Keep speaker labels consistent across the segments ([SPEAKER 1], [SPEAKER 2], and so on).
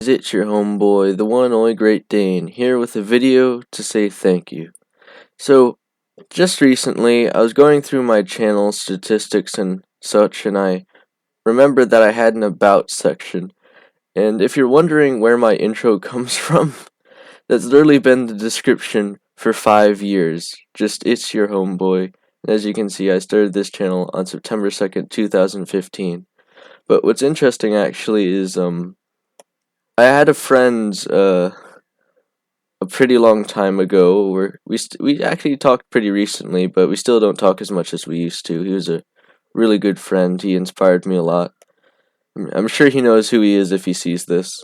[SPEAKER 1] It's your homeboy, the one and only Great Dane, here with a video to say thank you. So, just recently, I was going through my channel statistics and such, and I remembered that I had an About section. And if you're wondering where my intro comes from, that's literally been the description for 5 years. Just, it's your homeboy. And as you can see, I started this channel on September 2nd, 2015. But what's interesting actually is, I had a friend a pretty long time ago where we actually talked pretty recently, but we still don't talk as much as we used to. He was a really good friend. He inspired me a lot. I'm sure he knows who he is if he sees this.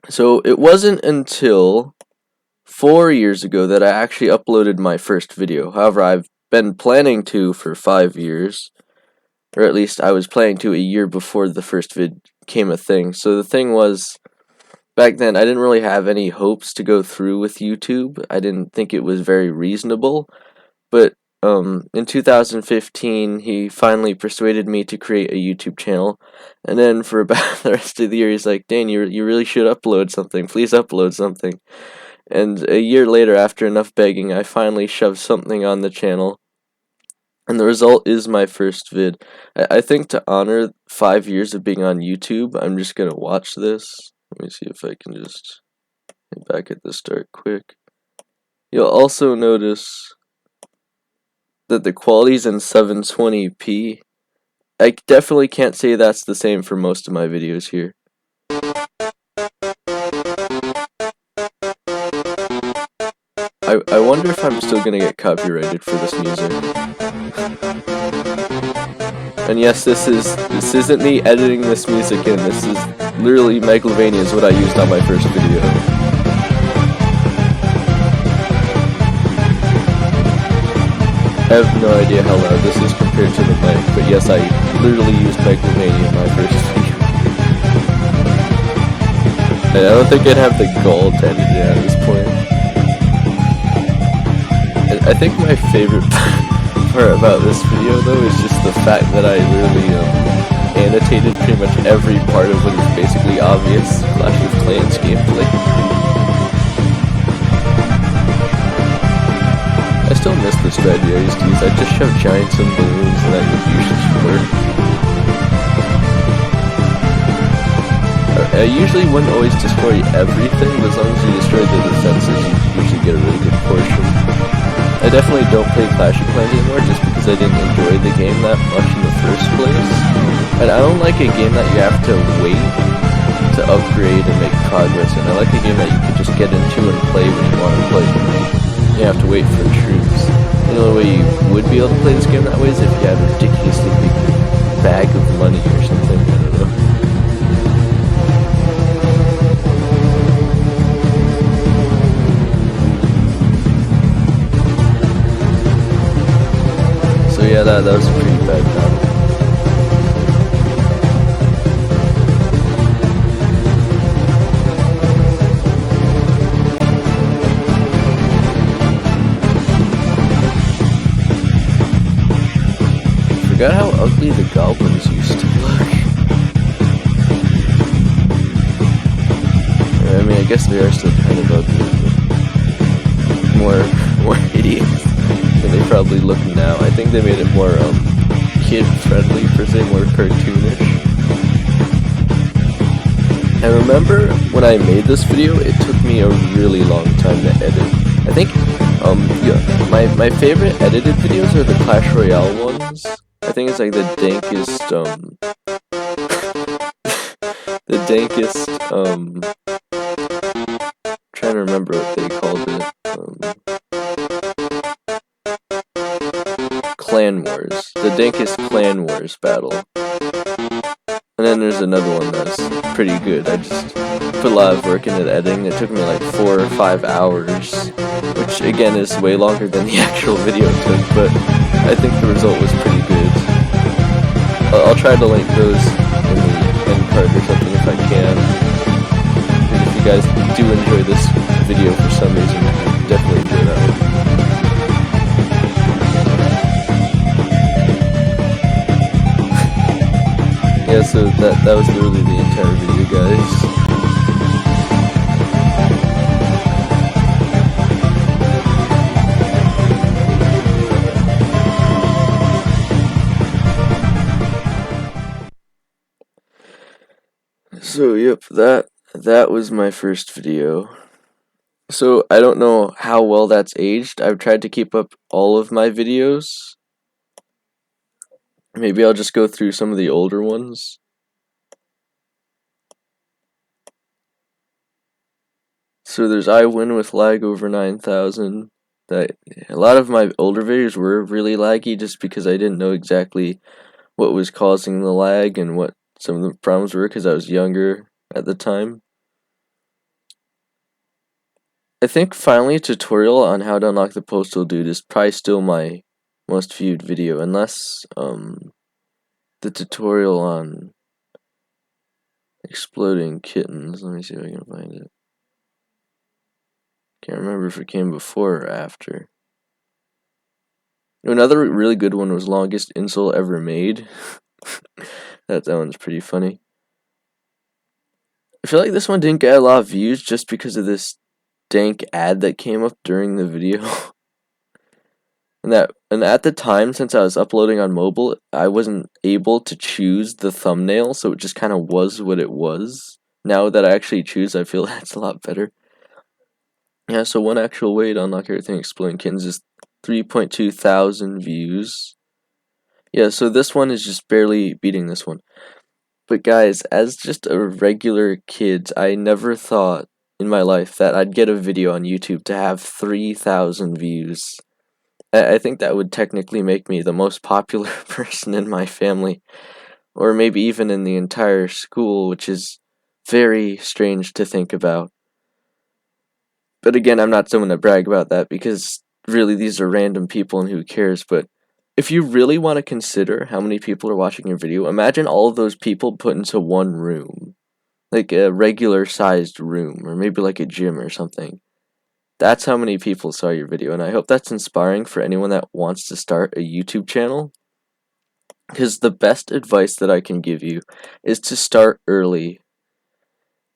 [SPEAKER 1] So it wasn't until 4 years ago that I actually uploaded my first video. However, I've been planning to for 5 years. Or at least I was planning to a year before the first vid became a thing. So the thing was, back then I didn't really have any hopes to go through with YouTube. I didn't think it was very reasonable. But in 2015, he finally persuaded me to create a YouTube channel. And then for about the rest of the year, he's like, "Dane, you really should upload something. Please upload something." And a year later, after enough begging, I finally shoved something on the channel. And the result is my first vid. I think to honor 5 years of being on YouTube, I'm just going to watch this. Let me see if I can just hit back at the start quick. You'll also notice that the quality's in 720p. I definitely can't say that's the same for most of my videos here. I wonder if I'm still gonna get copyrighted for this music. And yes, this isn't me editing this music in. This is literally Megalovania is what I used on my first video. I have no idea how loud this is compared to the mic, but yes, I literally used Megalovania in my first video. And I don't think I'd have the gall to edit it at this point. I think my favorite part about this video, though, is just the fact that I literally annotated pretty much every part of what is basically obvious Clash of Clans gameplay. I still miss the strategy I used to use. I just shove giants in balloons and that would usually work. I usually wouldn't always destroy everything, but as long as you destroy the defenses, you usually get a really good portion. I definitely don't play Clash of Clans anymore just because I didn't enjoy the game that much in the first place. And I don't like a game that you have to wait to upgrade and make progress in. I like a game that you can just get into and play when you want to play. You have to wait for troops. The only way you would be able to play this game that way is if you had a ridiculously big bag of money or something. I don't know. Yeah, that was a pretty bad battle. I forgot how ugly the goblins used to look. I mean, I guess they are still kind of ugly, but more hideous than they probably look now. I think they made it more kid-friendly per se, more cartoonish. I remember when I made this video, it took me a really long time to edit. I think yeah, my favorite edited videos are the Clash Royale ones. I think it's like the dankest trying to remember what they called it. Clan Wars. The dankest Clan Wars battle. And then there's another one that's pretty good. I just put a lot of work into editing. It took me like 4 or 5 hours, which again is way longer than the actual video took, but I think the result was pretty good. I'll try to link those in the end card or something if I can. And if you guys do enjoy this video for some reason, definitely enjoy that one. Yeah, so that was literally the entire video, guys. So yep, that was my first video. So I don't know how well that's aged. I've tried to keep up all of my videos. Maybe I'll just go through some of the older ones. So there's I win with lag over 9,000. That a lot of my older videos were really laggy just because I didn't know exactly what was causing the lag and what some of the problems were because I was younger at the time. I think finally a tutorial on how to unlock the postal dude is probably still my most viewed video, unless the tutorial on exploding kittens. Let me see if I can find it. Can't remember if it came before or after. Another really good one was longest insult ever made. that one's pretty funny. I feel like this one didn't get a lot of views just because of this dank ad that came up during the video. and at the time, since I was uploading on mobile, I wasn't able to choose the thumbnail, so it just kind of was what it was. Now that I actually choose, I feel that's a lot better. Yeah, so one actual way to unlock everything exploding kittens is 3.2 thousand views. Yeah, so this one is just barely beating this one. But guys, as just a regular kid, I never thought in my life that I'd get a video on YouTube to have 3,000 views. I think that would technically make me the most popular person in my family, or maybe even in the entire school, which is very strange to think about. But again, I'm not someone to brag about that because really these are random people and who cares. But if you really want to consider how many people are watching your video, imagine all of those people put into one room, like a regular sized room, or maybe like a gym or something. That's how many people saw your video, and I hope that's inspiring for anyone that wants to start a YouTube channel. Because the best advice that I can give you is to start early.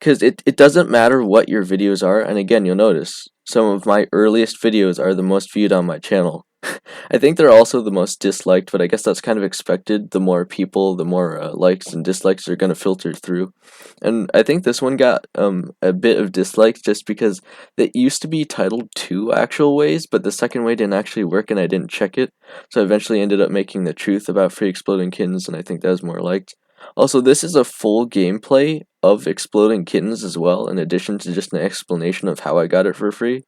[SPEAKER 1] Because it doesn't matter what your videos are, and again, you'll notice some of my earliest videos are the most viewed on my channel. I think they're also the most disliked, but I guess that's kind of expected. The more people, the more likes and dislikes are going to filter through. And I think this one got a bit of dislikes just because it used to be titled 2 actual ways, but the second way didn't actually work and I didn't check it. So I eventually ended up making the truth about free exploding kittens, and I think that was more liked. Also, this is a full gameplay of exploding kittens as well, in addition to just an explanation of how I got it for free.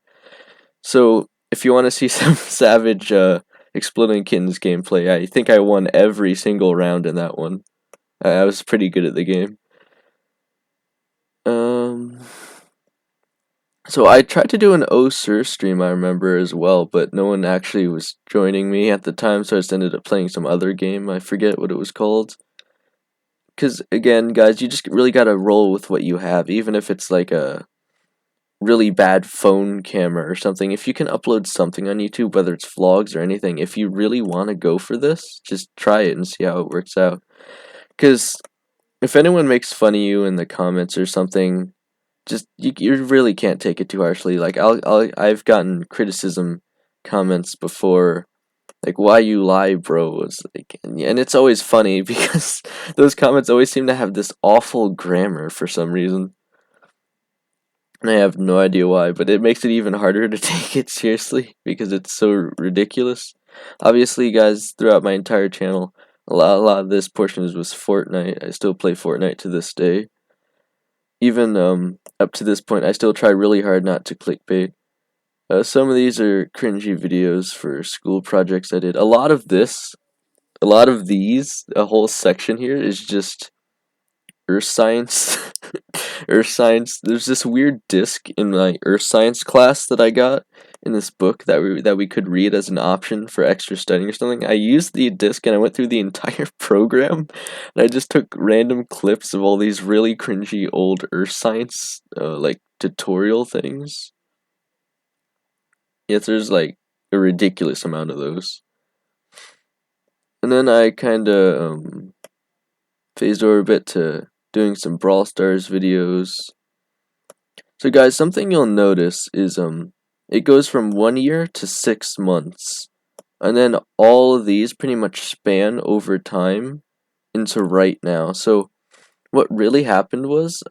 [SPEAKER 1] So, if you want to see some savage exploding kittens gameplay, I think I won every single round in that one. I was pretty good at the game. So I tried to do an Oh Sir stream, I remember, as well, but no one actually was joining me at the time, so I just ended up playing some other game. I forget what it was called. Because, again, guys, you just really gotta roll with what you have, even if it's like a really bad phone camera or something. If you can upload something on YouTube, whether it's vlogs or anything, if you really want to go for this, just try it and see how it works out. Because if anyone makes fun of you in the comments or something, just you really can't take it too harshly. Like I've gotten criticism comments before, like why you lie, bro. It's like, and it's always funny because those comments always seem to have this awful grammar for some reason. And I have no idea why, but it makes it even harder to take it seriously because it's so ridiculous. Obviously, guys, throughout my entire channel, a lot of this portion was Fortnite. I still play Fortnite to this day. Even up to this point, I still try really hard not to clickbait. Some of these are cringy videos for school projects I did. A lot of these, a whole section here is just earth science. Earth science. There's this weird disc in my earth science class that I got in this book that we could read as an option for extra studying or something. I used the disc and I went through the entire program, and I just took random clips of all these really cringy old earth science like tutorial things. Yes, there's like a ridiculous amount of those. And then I kind of phased over a bit to doing some Brawl Stars videos. So guys, something you'll notice is it goes from 1 year to 6 months. And then all of these pretty much span over time into right now. So what really happened was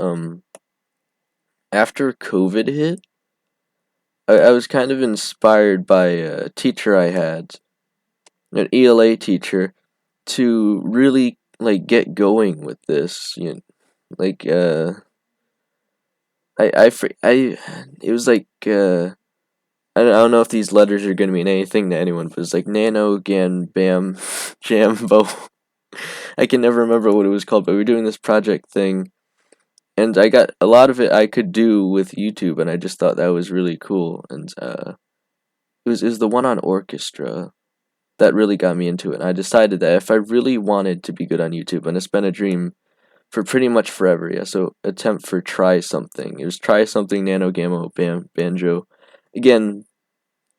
[SPEAKER 1] after COVID hit, I was kind of inspired by a teacher I had, an ELA teacher, to really like get going with this. Like it was like I don't know if these letters are gonna mean anything to anyone, but it's like Nano Gan Bam Jambo. I can never remember what it was called, but we were doing this project thing, and I got a lot of it I could do with YouTube, and I just thought that was really cool. And it was the one on orchestra that really got me into it. And I decided that if I really wanted to be good on YouTube, and it's been a dream for pretty much forever, yeah. So attempt for try something. It was try something Nano Gamma Banjo. Again,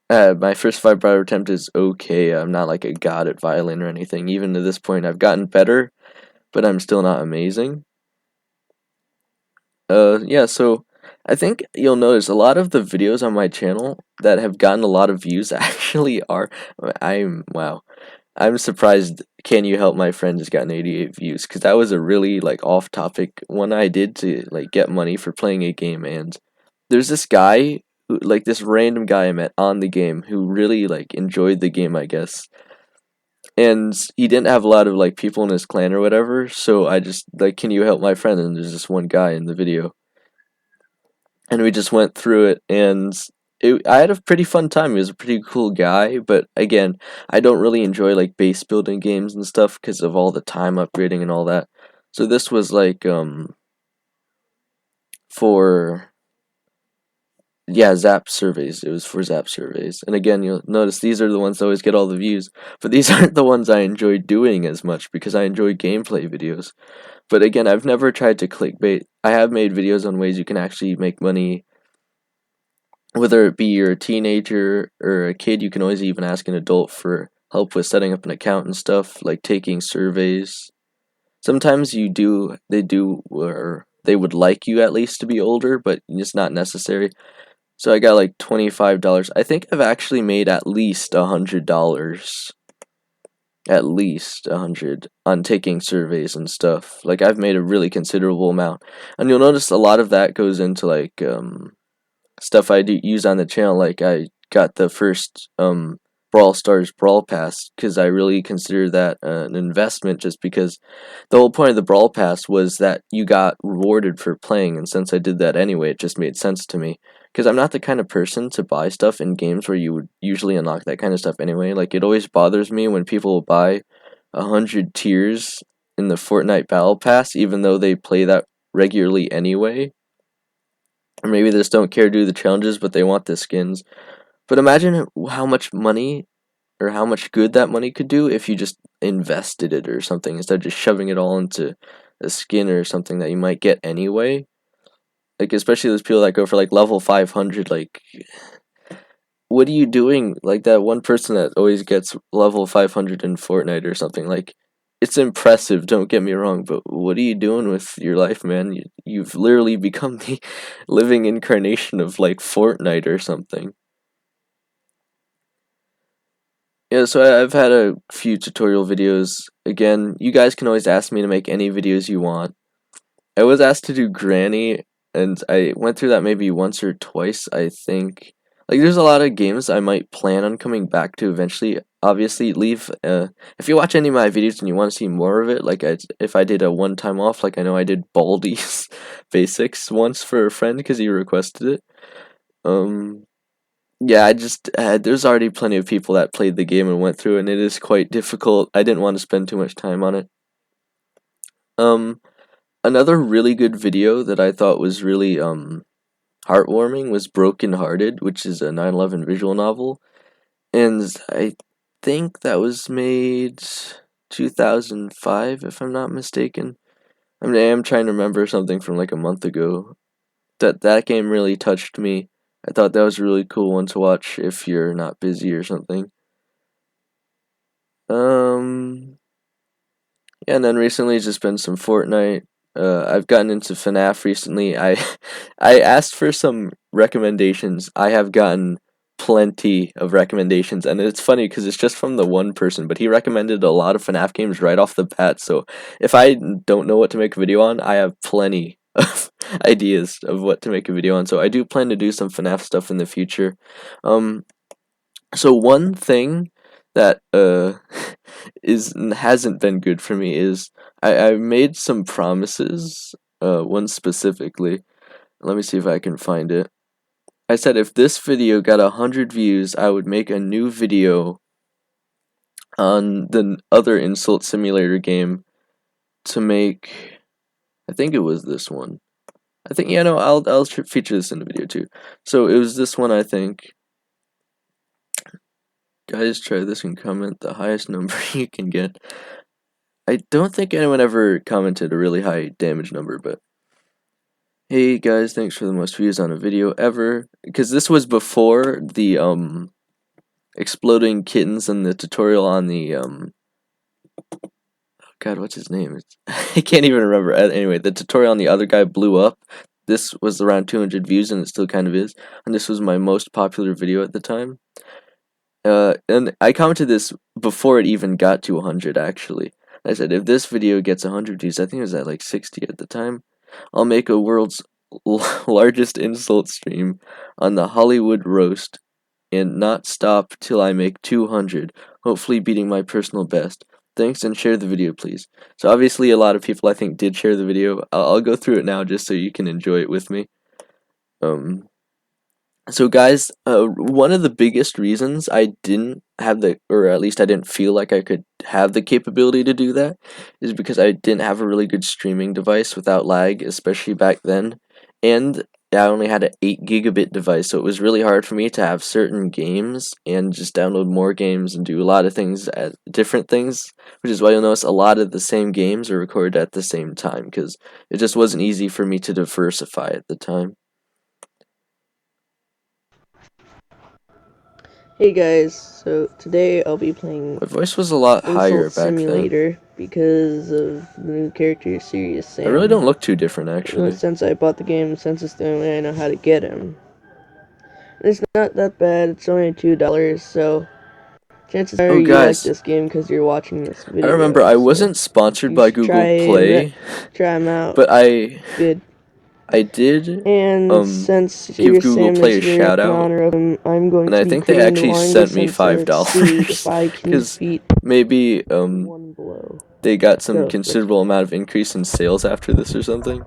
[SPEAKER 1] my first vibrato attempt is okay. I'm not like a god at violin or anything. Even to this point, I've gotten better, but I'm still not amazing. Yeah, so I think you'll notice a lot of the videos on my channel that have gotten a lot of views actually are. Wow. I'm surprised Can You Help My Friend has gotten 88 views, because that was a really like off topic one I did to like get money for playing a game. And there's this guy who, like this random guy I met on the game, who really like enjoyed the game, I guess. And he didn't have a lot of like people in his clan or whatever, so I just like, can you help my friend? And there's this one guy in the video, and we just went through it, and I had a pretty fun time. He was a pretty cool guy, but again, I don't really enjoy like base building games and stuff because of all the time upgrading and all that. So this was like for, yeah, Zap surveys. It was for Zap surveys. And again, you'll notice these are the ones that always get all the views, but these aren't the ones I enjoy doing as much because I enjoy gameplay videos. But again, I've never tried to clickbait. I have made videos on ways you can actually make money, whether it be you're a teenager or a kid. You can always even ask an adult for help with setting up an account and stuff, like taking surveys. Sometimes they do, or they would like you at least to be older, but it's not necessary. So I got like $25. I think I've actually made at least $100. At least 100 on taking surveys and stuff. Like, I've made a really considerable amount. And you'll notice a lot of that goes into like stuff I do use on the channel. Like, I got the first Brawl Stars Brawl Pass because I really consider that an investment, just because the whole point of the Brawl Pass was that you got rewarded for playing, and since I did that anyway, it just made sense to me. Because I'm not the kind of person to buy stuff in games where you would usually unlock that kind of stuff anyway. Like, it always bothers me when people buy 100 tiers in the Fortnite Battle Pass, even though they play that regularly anyway. Or maybe they just don't care to do the challenges, but they want the skins. But imagine how much money, or how much good that money could do if you just invested it or something, instead of just shoving it all into a skin or something that you might get anyway. Like, especially those people that go for like level 500, like, what are you doing? Like, that one person that always gets level 500 in Fortnite or something, like, it's impressive, don't get me wrong, but what are you doing with your life, man? You've literally become the living incarnation of like Fortnite or something. Yeah, so I've had a few tutorial videos. Again, you guys can always ask me to make any videos you want. I was asked to do Granny, and I went through that maybe once or twice, I think. Like, there's a lot of games I might plan on coming back to eventually. Obviously, if you watch any of my videos and you want to see more of it, like, if I did a one-time off, like I know I did Baldi's Basics once for a friend because he requested it. Yeah, there's already plenty of people that played the game and went through it, and it is quite difficult. I didn't want to spend too much time on it. Um, Another really good video that I thought was really heartwarming was Broken Hearted, which is a 9/11 visual novel, and I think that was made 2005, if I'm not mistaken. I mean, I am trying to remember something from like a month ago. That game really touched me. I thought that was a really cool one to watch if you're not busy or something. Um, Yeah, and then recently it's just been some Fortnite. I've gotten into FNAF recently. I asked for some recommendations. I have gotten plenty of recommendations, and it's funny because it's just from the one person, but he recommended a lot of FNAF games right off the bat. So if I don't know what to make a video on, I have plenty of ideas of what to make a video on. So I do plan to do some FNAF stuff in the future. So one thing that is hasn't been good for me is I made some promises. One specifically. Let me see if I can find it. I said if this video got 100 views, I would make a new video on the other insult simulator game to make. I think it was this one. I think yeah no I'll feature this in the video too. So it was this one I think. Guys, try this and comment the highest number you can get. I don't think anyone ever commented a really high damage number, but hey guys, thanks for the most views on a video ever. Because this was before the exploding kittens and the tutorial on the God, what's his name? I can't even remember. Anyway, the tutorial on the other guy blew up. This was around 200 views, and it still kind of is. And this was my most popular video at the time. And I commented this before it even got to 100, actually. I said, if this video gets 100 views, I think it was at like 60 at the time, I'll make a world's largest insult stream on the Hollywood roast and not stop till I make 200, hopefully beating my personal best. Thanks, and share the video, please. So obviously a lot of people, I think, did share the video. I'll go through it now just so you can enjoy it with me. So guys, one of the biggest reasons I didn't have or at least I didn't feel like I could have the capability to do that, is because I didn't have a really good streaming device without lag, especially back then, and I only had an 8 gigabit device, so it was really hard for me to have certain games and just download more games and do a lot of things at different things, which is why you'll notice a lot of the same games are recorded at the same time, because it just wasn't easy for me to diversify at the time.
[SPEAKER 2] Hey guys, so today I'll be playing
[SPEAKER 1] My voice was a lot higher back
[SPEAKER 2] Simulator
[SPEAKER 1] then.
[SPEAKER 2] because of the new character, Serious Sam.
[SPEAKER 1] I really don't look too different, actually.
[SPEAKER 2] Since I bought the game, since it's the only way I know how to get him. It's not that bad, it's only $2, so chances are you like this game because you're watching this video.
[SPEAKER 1] I remember I wasn't sponsored by Google Play,
[SPEAKER 2] try him out.
[SPEAKER 1] but I did
[SPEAKER 2] and since
[SPEAKER 1] give Google
[SPEAKER 2] Sam
[SPEAKER 1] Play a
[SPEAKER 2] is
[SPEAKER 1] shout
[SPEAKER 2] in
[SPEAKER 1] out,
[SPEAKER 2] honor of him, I'm going
[SPEAKER 1] and
[SPEAKER 2] to
[SPEAKER 1] I
[SPEAKER 2] be
[SPEAKER 1] think they actually sent me $5 because maybe they got some considerable amount of increase in sales after this or something.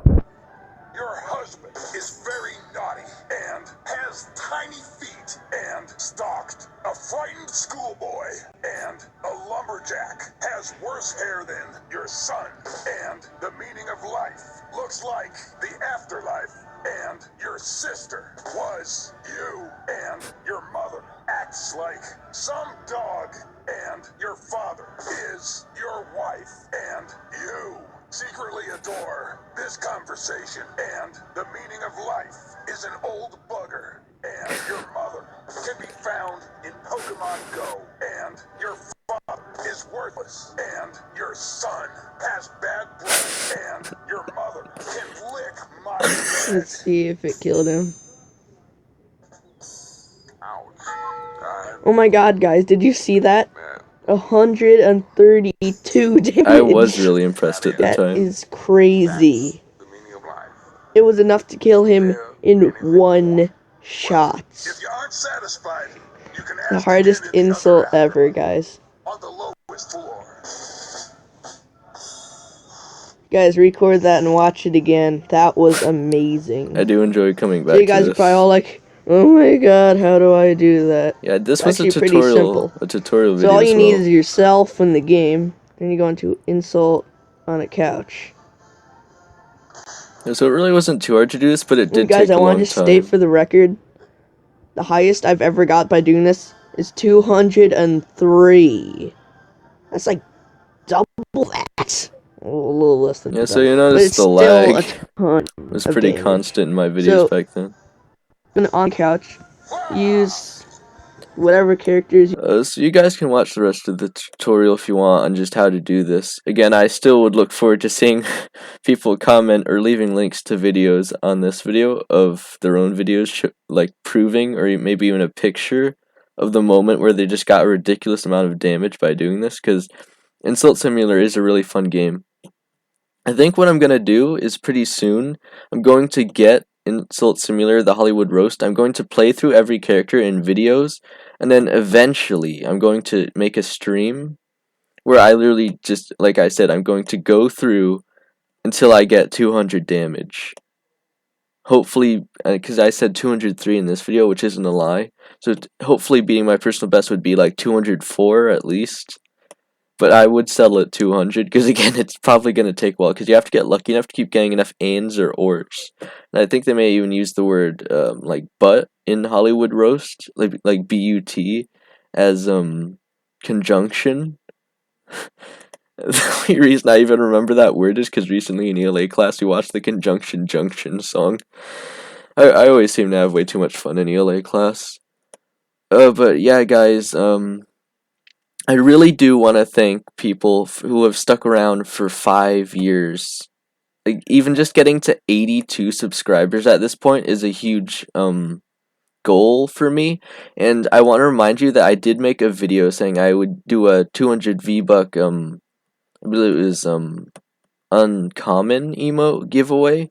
[SPEAKER 3] Your husband is very naughty and has tiny feet and stalked a frightened schoolboy, and a lumberjack has worse hair than your son, and the meaning of life looks like the afterlife, and your sister was you, and your mother acts like some dog, and your father is your wife, and you secretly adore this conversation, and the meaning of life is an old bugger, and your mother can be found in Pokemon Go, and your father is worthless, and your son has bad breath, and your mother can lick my leg.
[SPEAKER 2] Let's see if it killed him.
[SPEAKER 3] Ouch.
[SPEAKER 2] Oh my god, guys, did you see that? 132 damage.
[SPEAKER 1] I was really impressed at the time.
[SPEAKER 2] That is crazy. It was enough to kill him in one shot.
[SPEAKER 3] If you aren't satisfied, you can
[SPEAKER 2] The hardest insult ever, guys.
[SPEAKER 3] on the lowest floor.
[SPEAKER 2] Guys, record that and watch it again. That was amazing.
[SPEAKER 1] I do enjoy coming back
[SPEAKER 2] So you guys
[SPEAKER 1] to
[SPEAKER 2] are probably all like, oh my god, how do I do that?
[SPEAKER 1] Yeah, this
[SPEAKER 2] It's
[SPEAKER 1] was a
[SPEAKER 2] actually pretty
[SPEAKER 1] tutorial
[SPEAKER 2] simple.
[SPEAKER 1] video.
[SPEAKER 2] So all you need is yourself in the game. Then you go into insult on a couch.
[SPEAKER 1] So it really wasn't too hard to do this, but it did
[SPEAKER 2] guys,
[SPEAKER 1] take a long time.
[SPEAKER 2] I want to state for the record, the highest I've ever got by doing this is 203. That's like double that. A little less than
[SPEAKER 1] yeah, so you notice the lag was pretty
[SPEAKER 2] damage.
[SPEAKER 1] constant in my videos back then.
[SPEAKER 2] On couch, use whatever characters.
[SPEAKER 1] So you guys can watch the rest of the tutorial if you want on just how to do this. Again, I still would look forward to seeing people comment or leaving links to videos on this video of their own videos, like proving or maybe even a picture of the moment where they just got a ridiculous amount of damage by doing this, because Insult Simulator is a really fun game. I think what I'm going to do is pretty soon, I'm going to get Insult Simulator, the Hollywood Roast. I'm going to play through every character in videos, and then eventually I'm going to make a stream where I literally just, like I said, I'm going to go through until I get 200 damage. Hopefully, because I said 203 in this video, which isn't a lie, so hopefully beating my personal best would be like 204 at least. But I would settle at 200, because again, it's probably going to take a while, because you have to get lucky enough to keep getting enough ands or ors. And I think they may even use the word, like, but in Hollywood Roast, like B-U-T, as, conjunction. The only reason I even remember that word is because recently in ELA class we watched the Conjunction Junction song. I always seem to have way too much fun in ELA class. But yeah, guys, I really do want to thank people who have stuck around for 5 years. Like, even just getting to 82 subscribers at this point is a huge goal for me. And I want to remind you that I did make a video saying I would do a 200 V-Buck, I believe it was uncommon emote giveaway.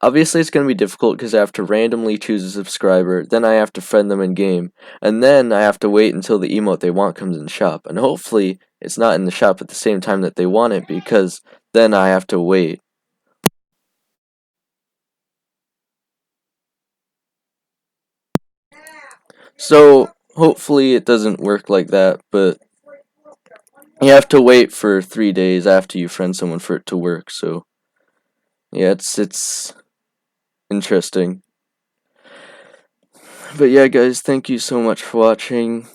[SPEAKER 1] Obviously, it's going to be difficult because I have to randomly choose a subscriber, then I have to friend them in game, and then I have to wait until the emote they want comes in shop. And hopefully, it's not in the shop at the same time that they want it, because then I have to wait. So, hopefully, it doesn't work like that, but you have to wait for 3 days after you friend someone for it to work, so yeah, it's interesting. But yeah, guys, thank you so much for watching.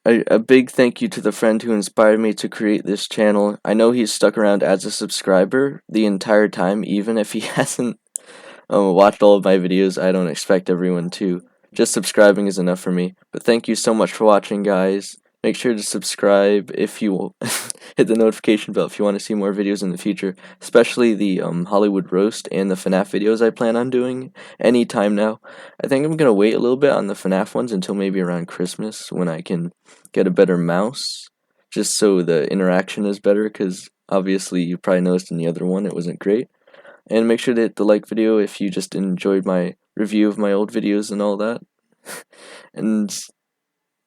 [SPEAKER 1] A big thank you to the friend who inspired me to create this channel. I know he's stuck around as a subscriber the entire time, even if he hasn't watched all of my videos. I don't expect everyone to. Just subscribing is enough for me. But thank you so much for watching, guys. Make sure to subscribe if you hit the notification bell if you want to see more videos in the future, especially the Hollywood Roast and the FNAF videos I plan on doing anytime now. I think I'm going to wait a little bit on the FNAF ones until maybe around Christmas, when I can get a better mouse, just so the interaction is better, because obviously you probably noticed in the other one it wasn't great. And make sure to hit the like video if you just enjoyed my review of my old videos and all that. And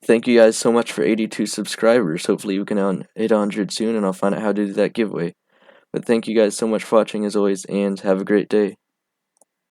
[SPEAKER 1] thank you guys so much for 82 subscribers. Hopefully we can hit 100 soon, and I'll find out how to do that giveaway. But thank you guys so much for watching as always, and have a great day.